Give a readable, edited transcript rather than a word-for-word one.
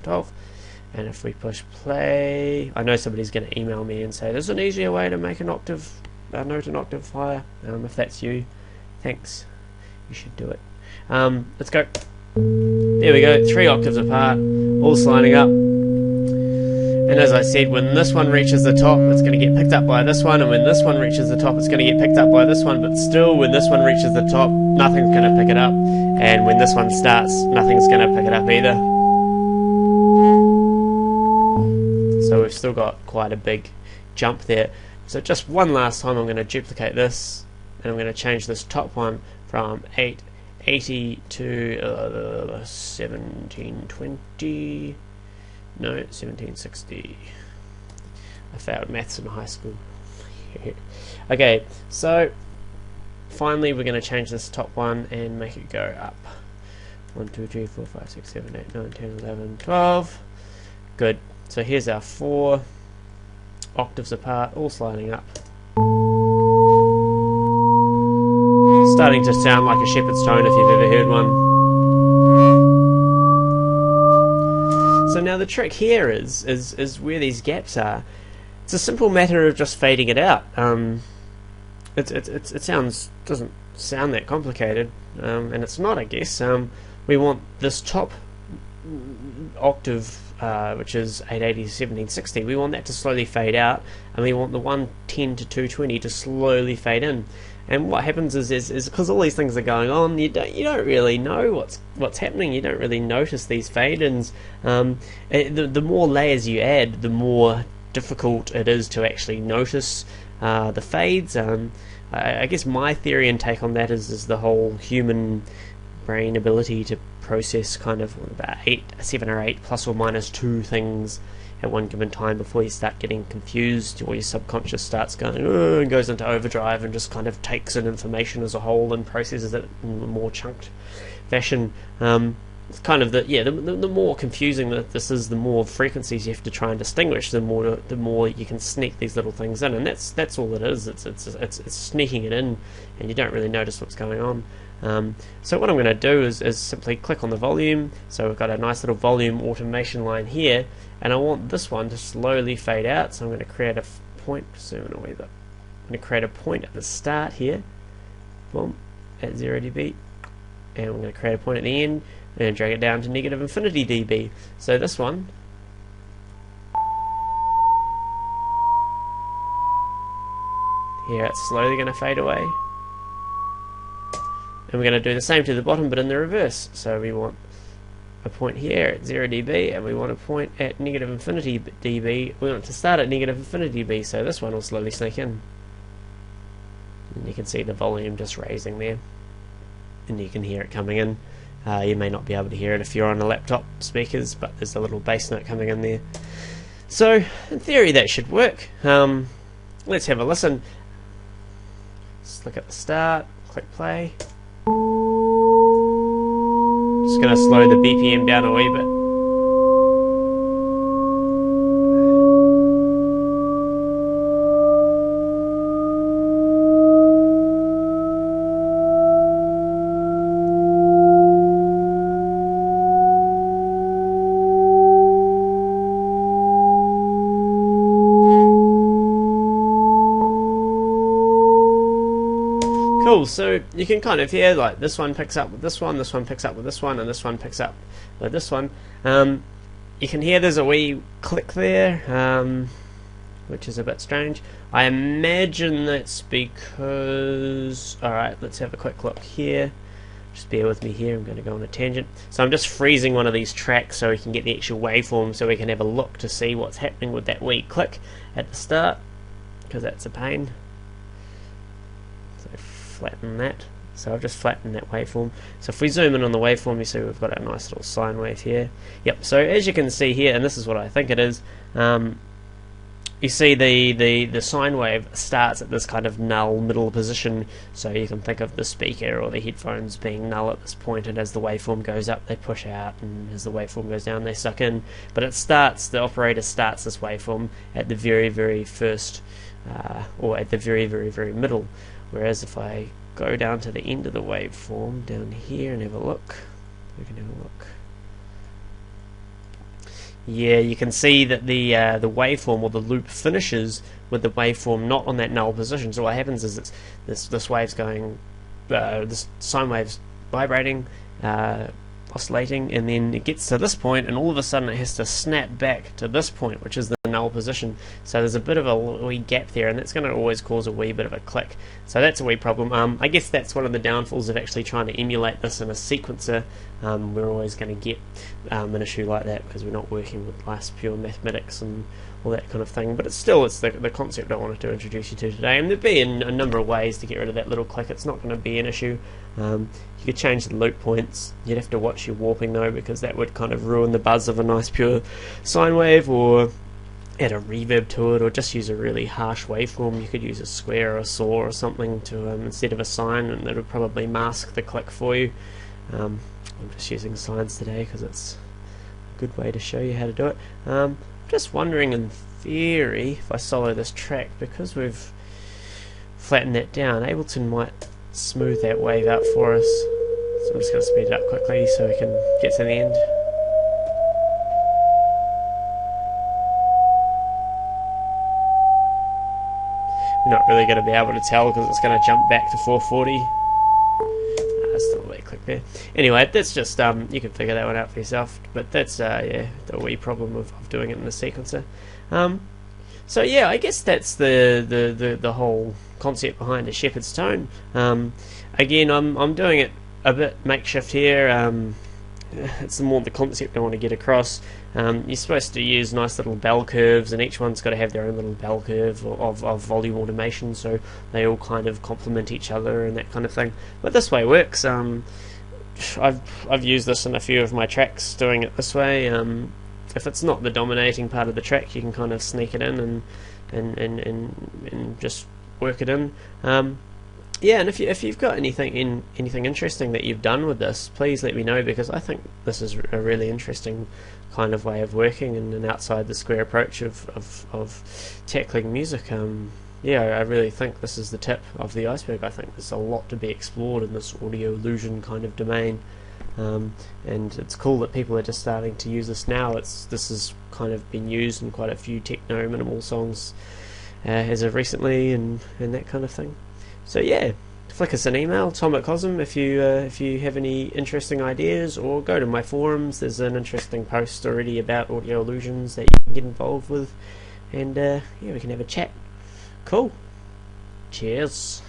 12. And if we push play, I know somebody's going to email me and say there's an easier way to make a note an octave higher. If that's you, thanks, you should do it. Let's go. There we go, 3 octaves apart, all sliding up. And as I said, when this one reaches the top, it's going to get picked up by this one, and when this one reaches the top, it's going to get picked up by this one, but still, when this one reaches the top, nothing's going to pick it up, and when this one starts, nothing's going to pick it up either. So we've still got quite a big jump there. So just one last time, I'm going to duplicate this, and I'm going to change this top one from 880 to 1720. No, 1760. I failed maths in high school. Okay, so finally we're going to change this top one and make it go up. 1, 2, 3, 4, 5, 6, 7, 8, 9, 10, 11, 12. Good. So here's our 4 octaves apart, all sliding up. Starting to sound like a Shepard's tone if you've ever heard one. So now the trick here is where these gaps are. It's a simple matter of just fading it out. It doesn't sound that complicated, and it's not, I guess. We want this top octave, which is 880 to 1760. We want that to slowly fade out, and we want the 110 to 220 to slowly fade in. And what happens is because all these things are going on, you don't really know what's happening. You don't really notice these fade-ins. The more layers you add, the more difficult it is to actually notice the fades. I guess my theory and take on that is the whole human brain ability to process kind of about 7 or 8 plus or minus 2 things at one given time before you start getting confused, or your subconscious starts going and goes into overdrive and just kind of takes in information as a whole and processes it in a more chunked fashion. It's kind of the more confusing that this is, the more frequencies you have to try and distinguish, the more you can sneak these little things in, and that's all it is. It's sneaking it in, and you don't really notice what's going on. So what I'm going to do is simply click on the volume. So we've got a nice little volume automation line here, and I want this one to slowly fade out. So I'm going to create a point. Zoom in a wee bit. I'm going to create a point at the start here, boom, at 0 dB, and I'm going to create a point at the end and drag it down to negative infinity dB. So this one, here, it's slowly going to fade away. And we're going to do the same to the bottom, but in the reverse. So we want a point here at 0 dB, and we want a point at negative infinity dB. We want it to start at negative infinity dB, so this one will slowly sneak in. And you can see the volume just raising there, and you can hear it coming in. You may not be able to hear it if you're on a laptop speakers, but there's a little bass note coming in there. So in theory that should work. Let's have a listen. Just look at the start, click play. Just going to slow the BPM down a wee bit. Cool, so you can kind of hear like this one picks up with this one picks up with this one, and this one picks up with this one. You can hear there's a wee click there, which is a bit strange. I imagine that's because... Alright, let's have a quick look here. Just bear with me here, I'm going to go on a tangent. So I'm just freezing one of these tracks so we can get the actual waveform, so we can have a look to see what's happening with that wee click at the start, because that's a pain. Flatten that. So I've just flattened that waveform. So if we zoom in on the waveform, you see we've got a nice little sine wave here. Yep, so as you can see here, and this is what I think it is, you see the sine wave starts at this kind of null middle position, so you can think of the speaker or the headphones being null at this point, and as the waveform goes up they push out, and as the waveform goes down they suck in. But the operator starts this waveform at the very, very first, or at the very, very, very middle. Whereas if I go down to the end of the waveform down here and have a look, we can have a look. Yeah, you can see that the waveform or the loop finishes with the waveform not on that null position. So what happens is this wave's going, this sine wave's vibrating, oscillating, and then it gets to this point, and all of a sudden it has to snap back to this point, which is the null position. So there's a bit of a wee gap there, and that's going to always cause a wee bit of a click. So that's a wee problem. I guess that's one of the downfalls of actually trying to emulate this in a sequencer. We're always going to get an issue like that because we're not working with nice pure mathematics and all that kind of thing. But it's the concept I wanted to introduce you to today, and there'd be a number of ways to get rid of that little click. It's not going to be an issue. You could change the loop points. You'd have to watch your warping though, because that would kind of ruin the buzz of a nice pure sine wave, or add a reverb to it, or just use a really harsh waveform. You could use a square or a saw or something to instead of a sine, and it would probably mask the click for you. I'm just using sines today because it's a good way to show you how to do it. Just wondering, in theory, if I solo this track, because we've flattened that down, Ableton might smooth that wave out for us. So I'm just going to speed it up quickly so we can get to the end. We're not really going to be able to tell because it's going to jump back to 440. Still a wee click there. Anyway, that's just you can figure that one out for yourself. But that's yeah, the wee problem of doing it in the sequencer. So yeah, I guess that's the whole concept behind a Shepard's tone. Again, I'm doing it a bit makeshift here. It's more the concept I want to get across. You're supposed to use nice little bell curves, and each one's got to have their own little bell curve of volume automation, so they all kind of complement each other and that kind of thing. But this way works. I've used this in a few of my tracks, doing it this way. If it's not the dominating part of the track, you can kind of sneak it in and just work it in. Yeah, and if you've got anything interesting that you've done with this, please let me know, because I think this is a really interesting kind of way of working and an outside the square approach of tackling music. Yeah, I really think this is the tip of the iceberg. I think there's a lot to be explored in this audio illusion kind of domain, and it's cool that people are just starting to use this now. This has kind of been used in quite a few techno minimal songs as of recently, and that kind of thing. So yeah, flick us an email, Tom@Cosm, if you have any interesting ideas, or go to my forums. There's an interesting post already about audio illusions that you can get involved with, and yeah, we can have a chat. Cool. Cheers.